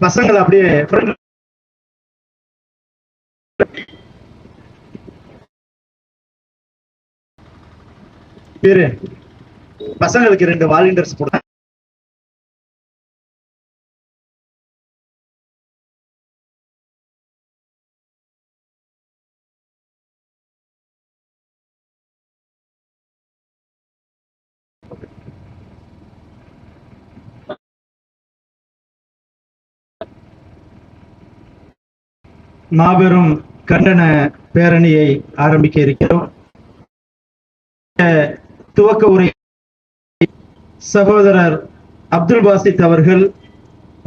பசங்களை அப்படியே பேரு பசங்களுக்கு 2 வாலண்டியர்ஸ் போட. மாபெரும் கண்டன பேரணியை ஆரம்பிக்க இருக்கிறோம். துவக்க உரை சகோதரர் அப்துல் பாசித் அவர்கள்.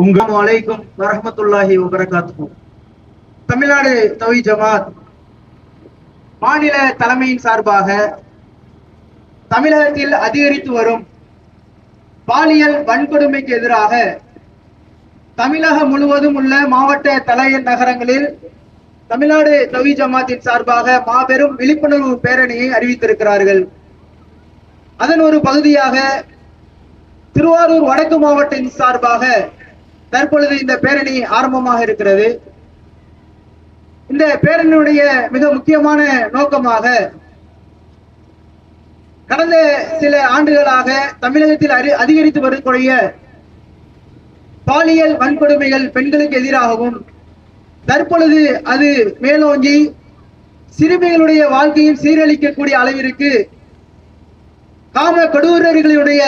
அஸ்ஸலாமு அலைக்கும் வரஹ்மத்துல்லாஹி வபரகாத்துஹு. தமிழ்நாடு தௌஹீத் ஜமாத் மாநில தலைமையின் சார்பாக தமிழகத்தில் அதிகரித்து வரும் பாலியல் வன்கொடுமைக்கு எதிராக தமிழகம் முழுவதும் உள்ள மாவட்ட தலைநகரங்களில் நகரங்களில் தமிழ்நாடு தௌஹீத் ஜமாத்தின் சார்பாக மாபெரும் விழிப்புணர்வு பேரணியை அறிவித்திருக்கிறார்கள். அதன் ஒரு பகுதியாக திருவாரூர் வடக்கு மாவட்டத்தின் சார்பாக தற்பொழுது இந்த பேரணி ஆரம்பமாக இருக்கிறது. இந்த பேரணியுடைய மிக முக்கியமான நோக்கமாக கடந்த சில ஆண்டுகளாக தமிழகத்தில் அதிகரித்து வரக்கூடிய பாலியல் வன்கொடுமைகள் பெண்களுக்கு எதிராகவும் தற்பொழுது அது மேலோங்கி சிறுமிகளுடைய வாழ்க்கையும் சீரழிக்கக்கூடிய அளவிற்கு காம கொடூரர்களுடைய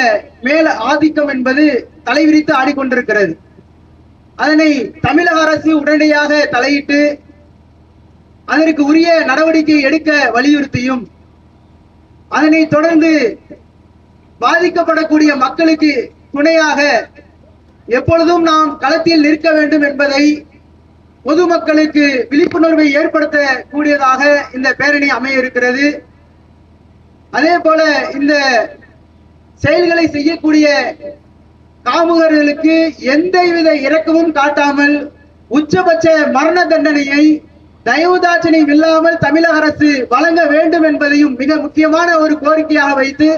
மேல ஆதிக்கம் என்பது தலைவிரித்து ஆடிக்கொண்டிருக்கிறது. அதனை தமிழக அரசு உடனடியாக தலையிட்டு அதற்கு உரிய நடவடிக்கை எடுக்க வலியுறுத்தியும் அதனை தொடர்ந்து பாதிக்கப்படக்கூடிய மக்களுக்கு துணையாக எப்பொழுதும் நாம் களத்தில் நிற்க வேண்டும் என்பதை பொதுமக்களுக்கு விழிப்புணர்வை ஏற்படுத்தக்கூடியதாக இந்த பேரணி அமைய இருக்கிறது. அதே போல இந்த செயல்களை செய்யக்கூடிய காமுகர்களுக்கு எந்தவித இரக்கமும் காட்டாமல் உச்சபட்ச மரண தண்டனையை தயவுதாட்சணியம் இல்லாமல் தமிழக அரசு வழங்க வேண்டும் என்பதையும் மிக முக்கியமான ஒரு கோரிக்கையாக வைத்து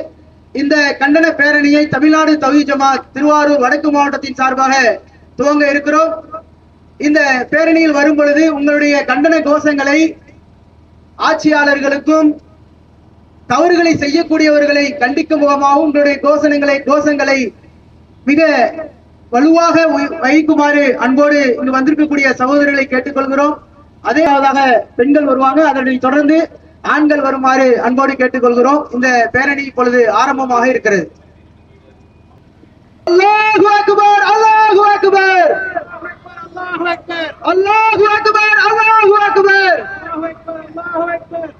இந்த கண்டன பேரணியை தமிழ்நாடு தௌஹீத் ஜமாத் திருவாரூர் வடக்கு மாவட்டத்தின் சார்பாக துவங்க இருக்கிறோம். இந்த பேரணியில் வரும் பொழுது உங்களுடைய கண்டன கோஷங்களை ஆட்சியாளர்களுக்கும் தவறுகளை செய்யக்கூடியவர்களை கண்டிக்கும் முகமாகவும் உங்களுடைய கோஷங்களை மிக வலுவாக வைக்குமாறு அன்போடு இங்கு வந்திருக்கக்கூடிய சகோதரர்களை கேட்டுக்கொள்கிறோம். அதேவாக பெண்கள் வருவாங்க, அதனை தொடர்ந்து ஆண்கள் வருமாறு அன்போடு கேட்டுக்கொள்கிறோம். இந்த பேரணி இப்பொழுது ஆரம்பமாக இருக்கிறது. அல்லாஹு அக்பர், அல்லாஹு அக்பர், அல்லாஹு அக்பர், அல்லாஹு அக்பர்.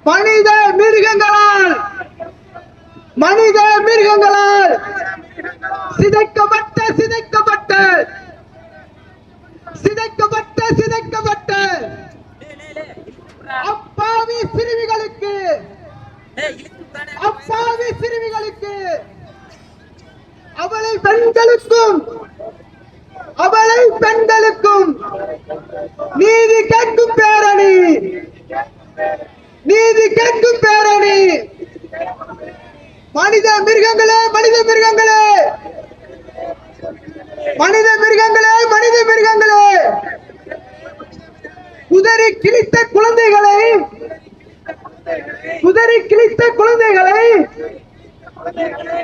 மனித மிருகங்களால் சிதைக்கப்பட்ட அப்பாவி சிறுமிகளுக்கு அவளை பெண்களுக்கும் நீதி கேட்கும் பேரணி, மனித மிருகங்களே குதறி கிழித்த குழந்தைகளை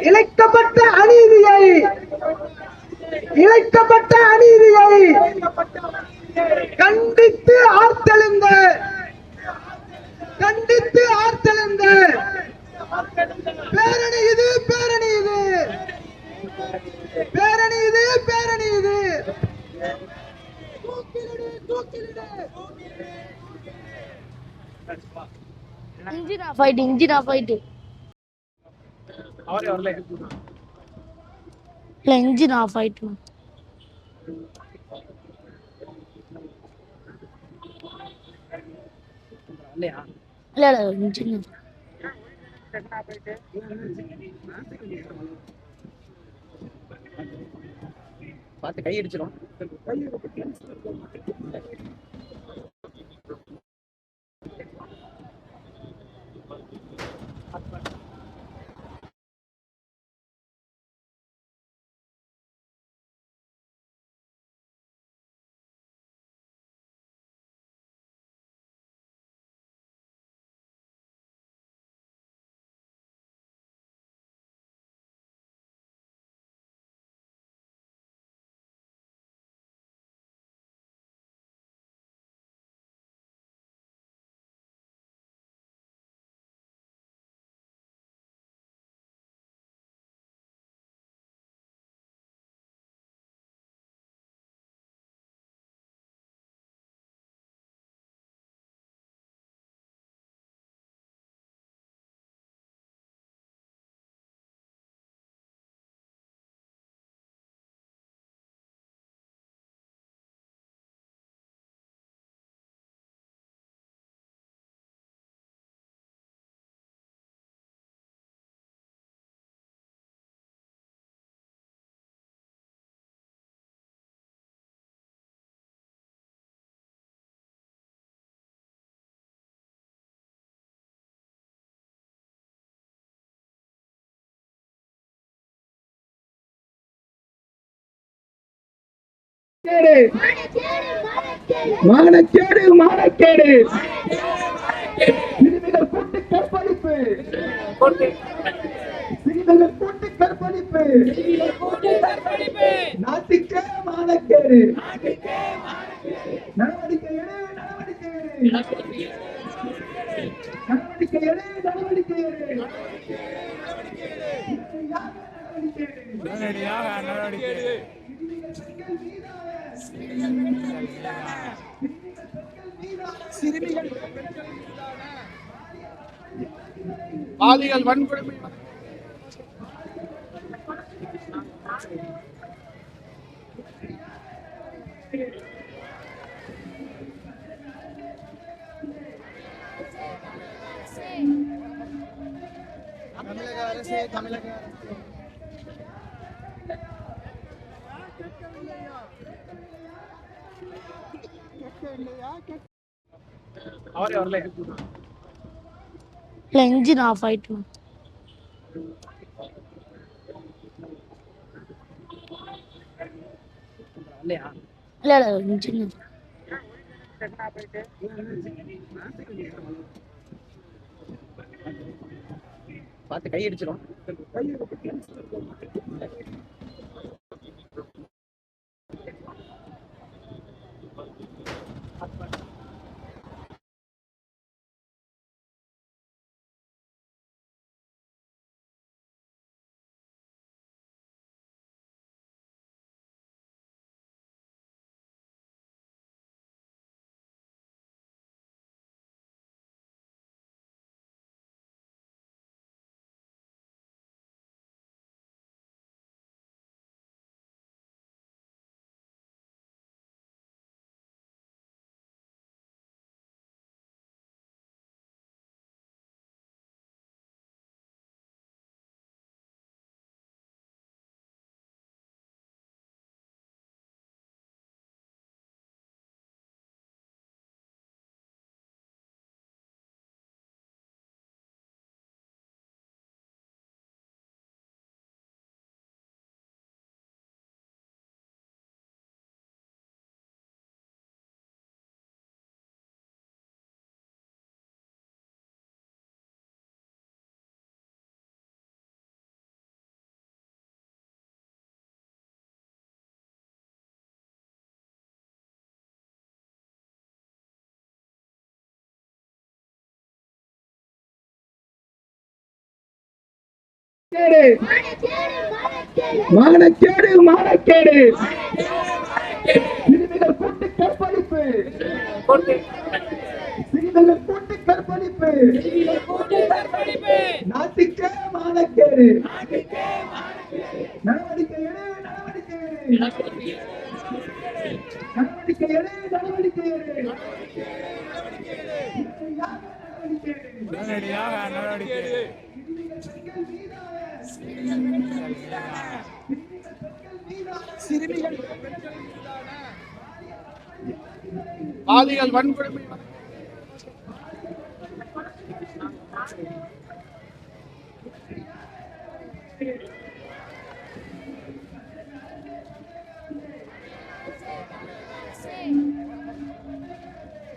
இழைக்கப்பட்ட அநீதியை கண்டித்து ஆர்த்தெழுந்த பேரணி இது. இன்ஜின் ஆஃப் ஆயிட்டு இன்ஜின் ஆஃப் ஆயிட்டு இல்ல இன்ஜின் பார்த்து கை அடிச்சிடும். மானக்கேடு மானக்கேடு சிறுமிகள் கூட்டு கற்பழிப்பு சிறுமிகள் கூட்டு கற்பழிப்பு நாட்டுக்கே மானக்கேடு நடவடிக்கை எடு நடவடிக்கை எடு நடவடிக்கை எடு நடவடிக்கை எடு நடவடிக்கை எடு சிறுமிகள் பாலியல் வன்கொடுமை தமிழக அரசே தமிழக அரசே அவரே வரல இல்ல இன்ஜின் ஆஃப் ஆயிட்டு இல்லையா இல்ல இன்ஜின் பார்த்து கை அடிச்சிடும் மானக்கேடு மானக்கேடு சிறுமிகள் கூட்டு கற்பழிப்பு சிறுமிகள் கூட்டு கற்பழிப்பு நாட்டுக்கே மானக்கேடு நடவடிக்கை எடு நடவடிக்கை எடு நடவடிக்கை எடு நடவடிக்கை எடு நடவடிக்கை எடு சிறுமிகள் பாலியல் வன்கொடுமை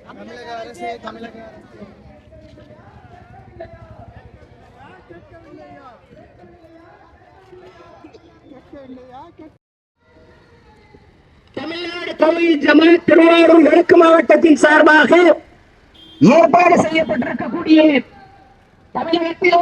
தமிழக அரசே தமிழக அரசே தமிழ்நாடு தௌஹீத் ஜமாஅத் திருவாரூர் கிழக்கு மாவட்டத்தின் சார்பாக ஏற்பாடு செய்யப்பட்டிருக்கக்கூடிய தமிழகத்திலே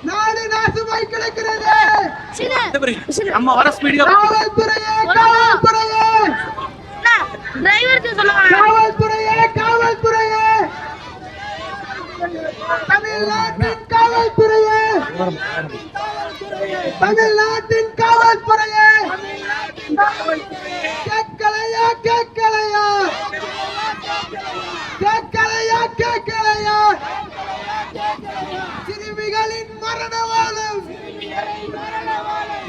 நாடு நாசமாய் கிடக்கிறது. நம்ம வர ஸ்பீடியா காவல்துறையே காவல்துறையே டிரைவர் சொல்லுங்க காவல்துறையே காவல்துறையே தமிழ்நாட்டின் காவல்துறையே தமிழ்நாட்டின் காவல்துறையே கேட்கலையா கேட்கலையா கேட்கலையா கேட்கலையா சிறுமிகளின் மரணவாளம்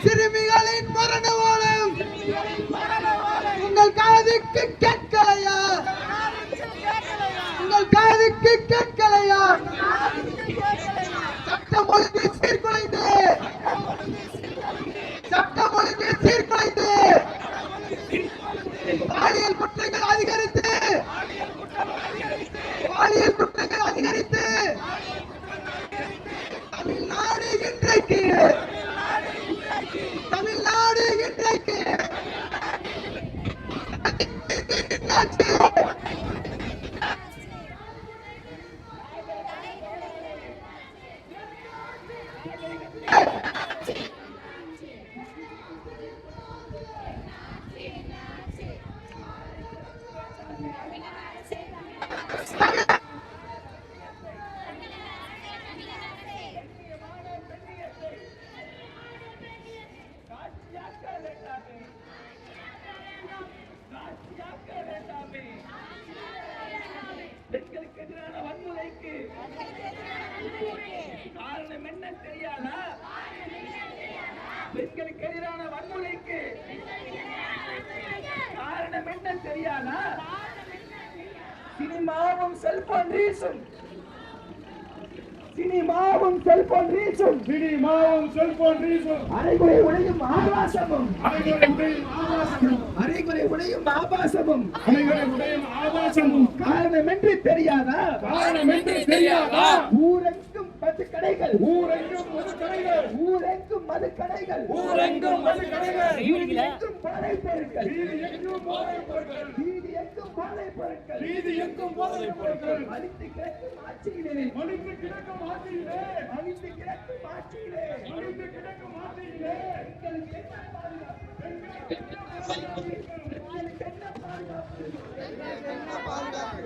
சிறுமிகளின் மரணவாளம் உங்கள் காதுக்கு கேட்கலையா உங்கள் காதுக்கு கேட்கலையா சட்டம் ஒழுங்கு சீர்குலைந்து சட்டம் ஒழுங்கு சீர்குலைந்து பாலியல் குற்றங்கள் அதிகரித்து பாலியல் குற்றங்கள் அதிகரித்து தமிழ்நாடு இன்றைக்கு தமிழ்நாடு இன்றைக்கு பெண்களுக்கு எதிரான வன்முறைக்கு காரணம் என்ன தெரியாதா? பெண்களுக்கு எதிரான வன்முறைக்கு காரணம் என்ன தெரியாதா? சினிமாவும் செல்போன் ரீல்ஸும் சினிமாவும் செல்போன் ரீல்ஸும் சினிமாவும் செல்போன் ரீல்ஸும் அரைகுறை உடையும் ஆபாசமும் அனைவரை உடையும் ஆபாசமும் அரைகுறை உடையும் ஆபாசமும் அனைவரை உடையும் ஆபாசமும் காரணமென்று தெரியாதா? காரணமென்று தெரியாதா? ஊரெங்கும் மதுக்கடைகள் ஊரெங்கும் மதுக்கடைகள் ஊரெங்கும் மதுக்கடைகள் ஊரெங்கும் மதுக்கடைகள் வீதியெங்கும் போதைப் பொருட்கள் வீதி எங்கும் போதைப் பொருட்கள் வீதியெங்கும் போதைப் பொருட்கள் வீதி எங்கும் போதைப் பொருட்கள் அழித்து கிடக்கும் ஆட்சியிலே மனித கிடக்கும் ஆட்சியிலே அழித்து கிடக்கும் ஆட்சியிலே மனித கிடக்கும் ஆட்சியிலே பெண்களுக்கு என்ன பாதுகாப்பு? பெண்களுக்கு என்ன பாதுகாப்பு?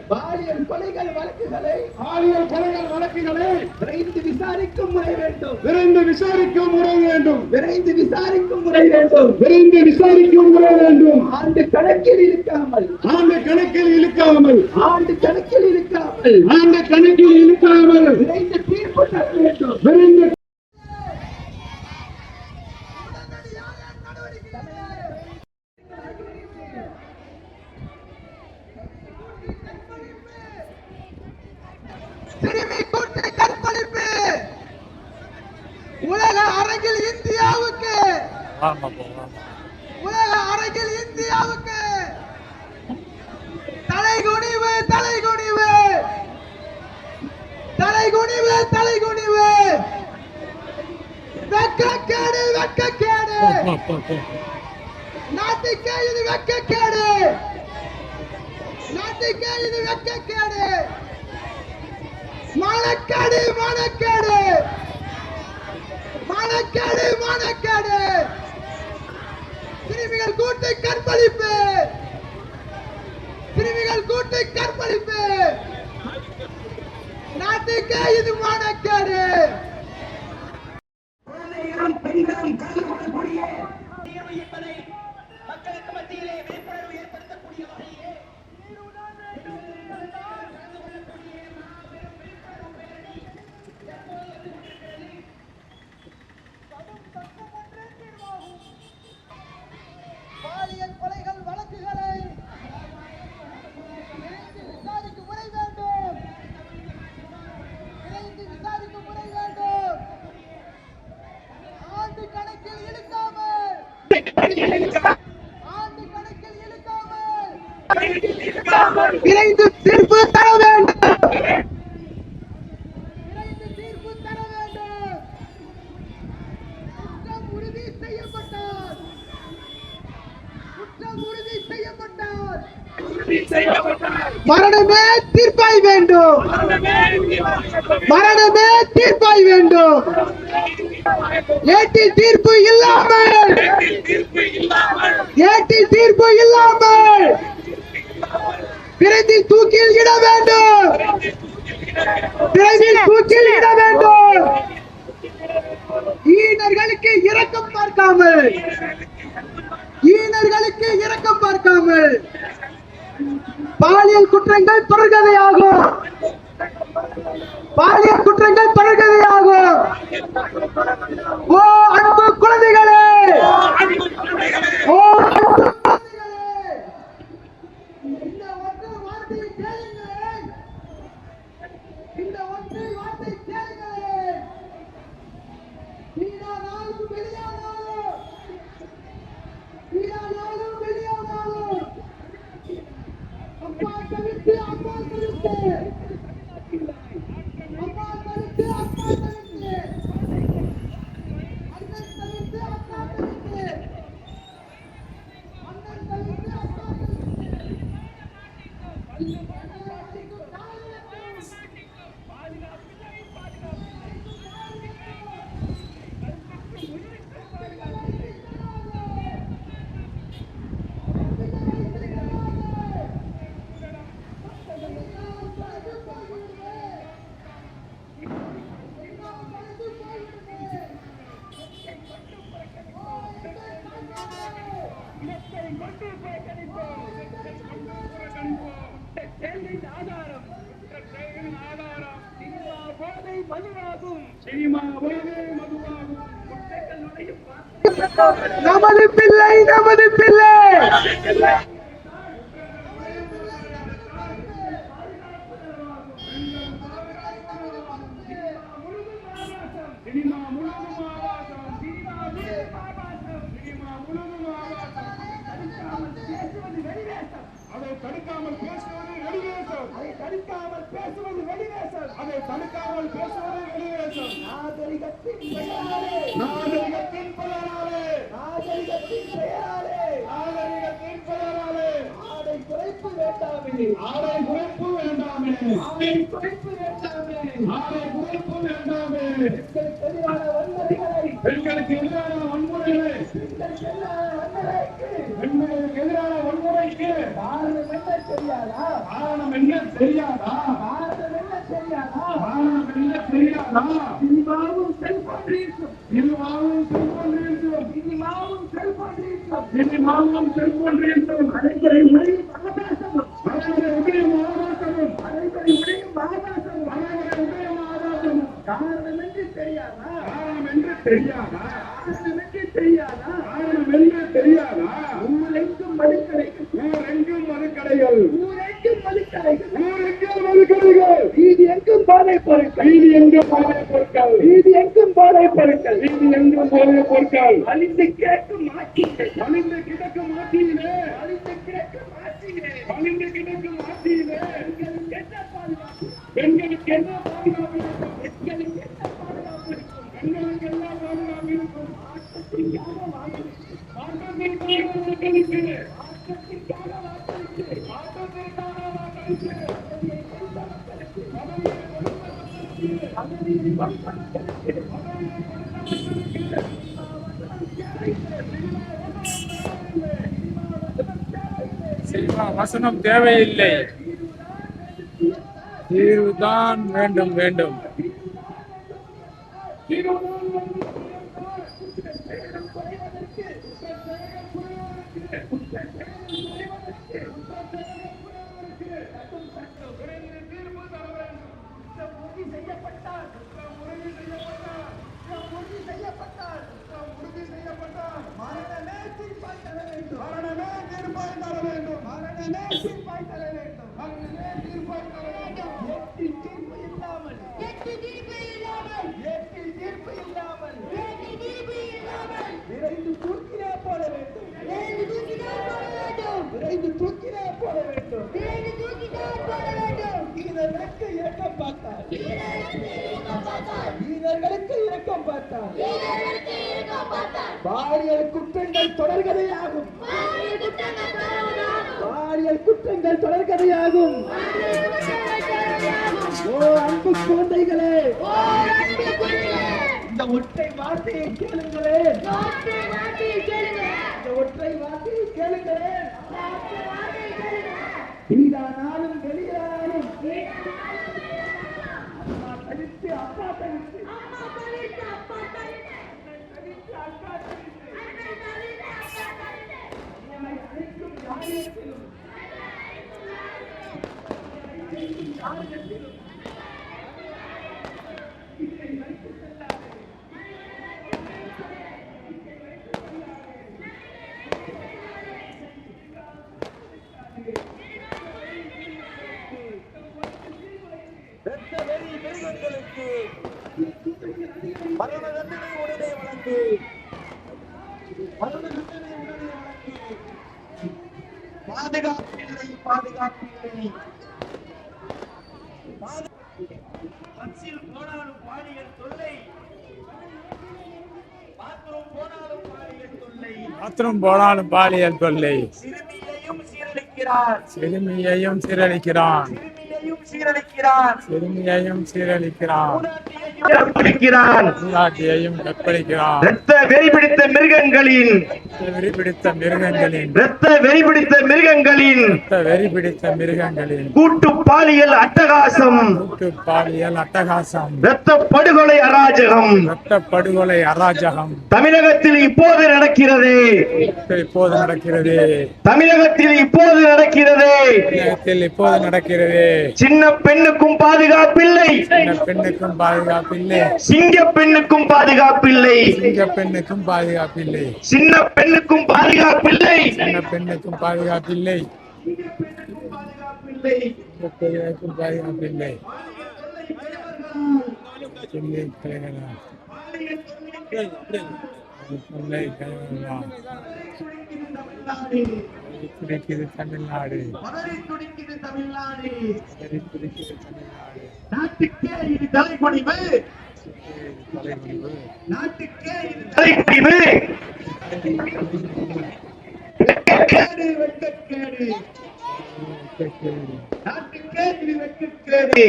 பாலியல் கொலைகள் வழக்குகளை பாலியல் கொலைகள் வழக்குகளை விரைந்து விசாரிக்கும் முறை வேண்டும். விரைந்து விசாரிக்கும் முறை வேண்டும் விரைந்து விசாரிக்கும் முறை வேண்டும். விரைந்து விசாரிக்கும் முறை வேண்டும் ஆண்டு கணக்கில் இருக்காமல் ஆண்டு கணக்கில் இழுக்காமல் ஆண்டு கணக்கில் இருக்காமல் ஆண்டு கணக்கில் இழுக்காமல் விரைந்து தீர்ப்பு தர வேண்டும். விரைந்து சிறுமி கூட்டு கற்பழிப்பு உலக அரங்கில் இந்தியாவுக்கு உலக அரங்கில் இந்தியாவுக்கு தலைகுனிவு தலைகுனிவு தலைகுனிவு தலைகுனிவு வெட்கக்கேடு வெட்கக்கேடு நாட்டுக்கே இது வெட்கக்கேடு நாட்டுக்கே இது வெட்கக்கேடு மானக்கேடு மானக்கேடு மானக்கேடு மானக்கேடு சிறுமிகள் கூட்டு கற்பழிப்பு சிறுமிகள் கூட்டு கற்பழிப்பு நாட்டுக்கே இது மானக்கேடு குழந்தைகளும் பெண்களும் கலந்து கொள்ளக்கூடிய தீர்வு என்பதை மக்களுக்கு மத்தியிலே விழிப்புணர்வு ஏற்படுத்தக்கூடிய வகையிலே பாலியல் கொலைகள் வழக்குகளை விரைந்து விசாரிக்கும் முறை வேண்டும் விரைந்து விசாரிக்கும் முறை வேண்டும் ஆண்டு கணக்கில் இழுக்காமல் ஆண்டு கணக்கில் இழுக்காமல் விரைந்து தீர்ப்பு தர வேண்டும் விரைந்து தீர்ப்பு தர வேண்டும் குற்றம் உறுதி செய்யப்பட்டால் குற்றம் உறுதி செய்யப்பட்டால் மரணமே தீர்ப்பாய் வேண்டும் மரணமே தீர்ப்பாய் வேண்டும் ஏட்டில் தீர்ப்பு இல்லாமல் ஏட்டில் தீர்ப்பு இல்லாமல் விரைவில் தூக்கில் இட வேண்டும். விரைவில் தூக்கில் இட வேண்டும். ஈனர்களுக்கு இரக்கம் பார்க்காமல் பாலியல் குற்றங்கள் தொடர்கதையாகும். ஓ அன்பு குழந்தைகளே, ஓ அன்பு குழந்தைகளே, இந்த ஒற்றை வார்த்தையை கேளுங்களேன். வீணானாலும் வெளியானாலும் அப்பா கருத்து அண்ணன் கருத்து நமது பிள்ளை அதை தடுக்காமல் பேசுவது வெளிவேசம். அதை தடுக்காமல் பேசுவது வெளிவேசம். நாகரிகத்தின் பெயராலே ஆடை குறைப்பு வேண்டாமே. பெண்களுக்கு எதிரான வன்முறைகளை காரணம் என்ன தெரியாதா? சினிமாவும் செல்போன் ரீல்ஸும் அனைவரை முடியும் ஆபாசமும் காரணம் என்று தெரியாதா? ஊரெங்கும் மதுக்கடைகள், வீதி எங்கும் போதைப் பொருட்கள், அழிந்து கிடக்கும் ஆட்சியிலே பெண்களுக்கு என்ன பாதுகாப்பு இருக்கும்? சினிமா வசனம் தேவையில்லை, தீர்வுதான் வேண்டும். விரைந்து தூக்கிலே போட வேண்டும். வீரர்களுக்கு இரக்கம் பார்த்தார். பாலியல் குற்றங்கள் தொடர்கதையாகும். ஓ அன்பு குழந்தைகளே, இந்த ஒற்றை வார்த்தையை கேளுங்களேன். வீடானாலும் வெளியானாலும் அம்மா தனித்து அப்பா தனித்து தனித்து அக்கா தனித்து நம்மை அழைக்கும் யாரிடத்திலும் இரத்த வெறி மிருகங்களுக்கு மரண தண்டனை உடனே வழங்கு. மரண தண்டனை உடனே வழங்கு. பாதுகாப்பில்லை, பாதுகாப்பில்லை. பஸ்ஸில் போனாலும் பாலியல் தொல்லை, பாத்ரூம் போனாலும் பாலியல் தொல்லை, பாத்ரூம் போனாலும் பாலியல் தொல்லை, சிறுமியையும் சீரழிக்கிறார், சிறுமியையும் சீரழிக்கிறான், சிறுமியையும் சீரழிக்கிறார், சிறுமியையும் சீரழிக்கிறான், மூதாட்டியையும் கற்பழிக்கிறான், இரத்த வெறி பிடித்த மிருகங்களின் வெறி பிடித்த மிருகங்களின் இரத்த வெறி பிடித்த மிருகங்களின் வெறி பிடித்த மிருகங்களின் கூட்டு பாலியல் அட்டகாசம், கூட்டு பாலியல் அட்டகாசம், இரத்த படுகொலை அராஜகம் இரத்த படுகொலை அராஜகம் தமிழகத்தில் இப்போது நடக்கிறது. இப்போது நடக்கிறது. தமிழகத்தில் இப்போது நடக்கிறது. தமிழகத்தில் இப்போது நடக்கிறது. சின்ன பெண்ணுக்கும் பாதுகாப்பில்லை, சின்ன பெண்ணுக்கும் பாதுகாப்பில்லை, சிங்க பெண்ணுக்கும் பாதுகாப்பில்லை, சிங்க பெண்ணுக்கும் பாதுகாப்பில்லை, சின்ன பெண்ணுக்கும் பாதுகாப்பில்லை, சின்ன பெண்ணுக்கும் பாதுகாப்பில்லை, சின்ன பெண்ணுக்கும் பாதுகாப்பில்லை. சொல்லை கலைகளா, சொல்லை கலைகளா, துடிக்குது தமிழ்நாடு, துடிக்குது தமிழ்நாடு, துடிக்குது தமிழ்நாடு, நாட்டுக்கே இது தலைப்பணிவு, தலைமுடிவு, நாட்டுக்கே இது தலைப்பணிவு, வெட்கக்கேடு, வெட்கக்கேடு, நாட்டுக்கே இது வெட்கக்கேடு,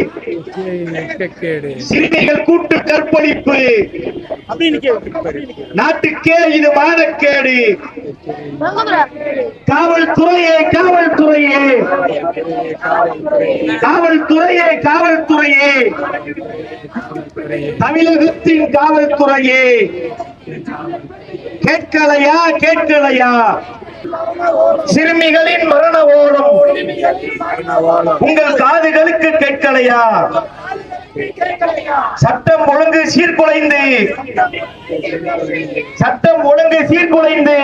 வெட்கக்கேடு, சிறுமிகள் கூட்டு கற்பழிப்பு, நாட்டுக்கே இது மானக்கேடு, காவல்துறையே, காவல்துறையே, காவல்துறையே, காவல்துறையே, தமிழகத்தின் காவல்துறையே, கேட்கலையா, கேட்கலையா, சிறுமிகளின் மரண ஓலம் உங்கள் காதுகளுக்கு கேட்கலையா, சட்டம் ஒழுங்கு சீர்குலைந்து, சட்டம் ஒழுங்கு சீர்குலைந்து,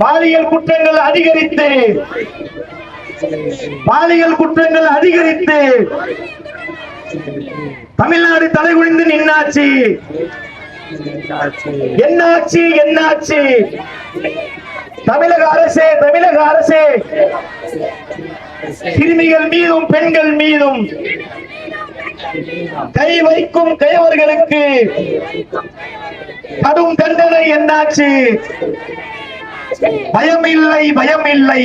பாலியல் குற்றங்கள் அதிகரித்து, பாலியல் குற்றங்கள் அதிகரித்து தமிழ்நாடு தலைகுனிந்து நின்னாச்சு. என்னாச்சு, என்னாச்சு? தமிழக அரசே, தமிழக அரசே, சிறுமிகள் மீதும் பெண்கள் மீதும் கை வைக்கும் கயவர்களுக்கு கடும் தண்டனை என்னாச்சு? பயமில்லை, பயமில்லை,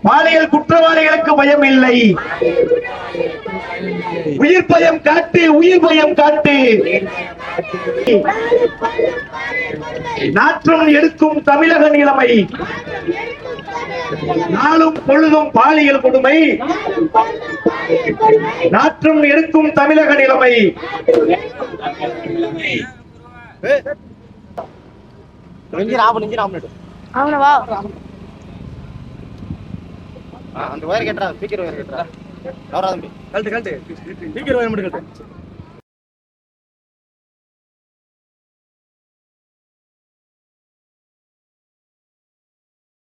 பாலியல் குற்றவாளிகளுக்கு பயமில்லை. உயிர் பயம் காட்டு, உயிர் பயம் காட்டு. நாற்றம் எடுக்கும் தமிழக நிலைமை, நாளும் பொழுதும் பாலியல் கொடுமை, நாற்றம் எடுக்கும் தமிழக நிலைமை. அவனை வா அந்த ஒயர் கேட்டா ஸ்பீக்கர் ஒயர் கேட்டா கழட்டு கழட்டு ஸ்பீக்கர் ஒயர் மட்டும் கழட்டு